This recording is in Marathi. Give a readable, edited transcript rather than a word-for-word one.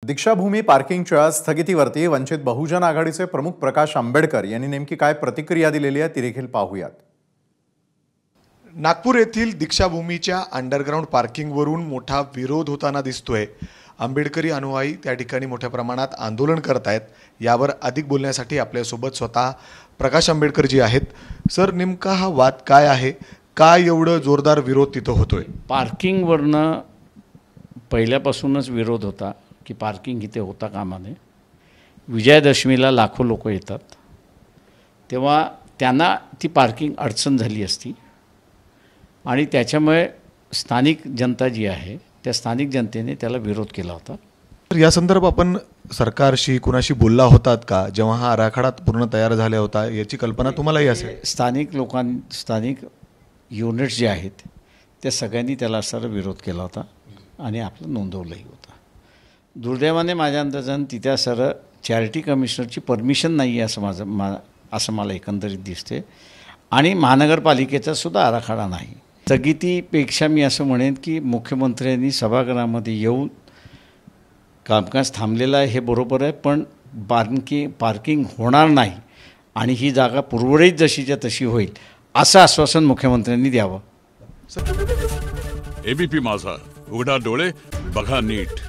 दीक्षाभूमी पार्किंगच्या स्थगितीवरती वंचित बहुजन आघाडीचे प्रमुख प्रकाश आंबेडकर यांनी नेमकी काय प्रतिक्रिया दिलेली आहे ती देखील पाहूयात। नागपूर येथील दीक्षाभूमीच्या अंडरग्राउंड पार्किंगवरून मोठा विरोध होताना दिसतोय। आंबेडकरी अनुयायी त्या ठिकाणी मोठ्या प्रमाणात आंदोलन करत आहेत। यावर अधिक बोलण्यासाठी आपल्यासोबत स्वतः प्रकाश आंबेडकर जी आहेत। सर, नेमका हा वाद काय आहे? काय एवढं जोरदार विरोध तिथं होतोय? पार्किंगवरनं पहिल्यापासूनच विरोध होता की पार्किंग इथे होता कामा नये। विजयादशमीला लाखो लोक येतात, तेव्हा त्यांना ती पार्किंग अडचण झाली असती आणि त्याच्यामुळे स्थानिक जनता जी आहे त्या स्थानिक जनतेने त्याला विरोध केला होता। तर या संदर्भात आपण सरकारशी कुणाशी बोलला होतात का जेव्हा हा आराखडा पूर्ण तयार झाला होता? याची कल्पना तुम्हालाही असेल। स्थानिक युनिट्स जे आहेत त्या सगळ्यांनी त्याला सारा विरोध केला होता आणि आपलं नोंदवलंही होतं। दुर्दैवाने माझ्या अंदाजाने तिथे सर चॅरिटी कमिशनरची परमिशन नाही आहे असं मला एकंदरीत दिसते आणि महानगरपालिकेचा सुद्धा आराखडा नाही। स्थगितीपेक्षा मी असं म्हणेन की मुख्यमंत्र्यांनी सभागृहामध्ये येऊन कामकाज थांबलेलं आहे हे बरोबर आहे, पण पार्किंग होणार नाही आणि ही जागा पूर्ववत जशीच्या तशी होईल असं आश्वासन मुख्यमंत्र्यांनी द्यावं। एबीपी माझा, उघडा डोळे बघा नीट।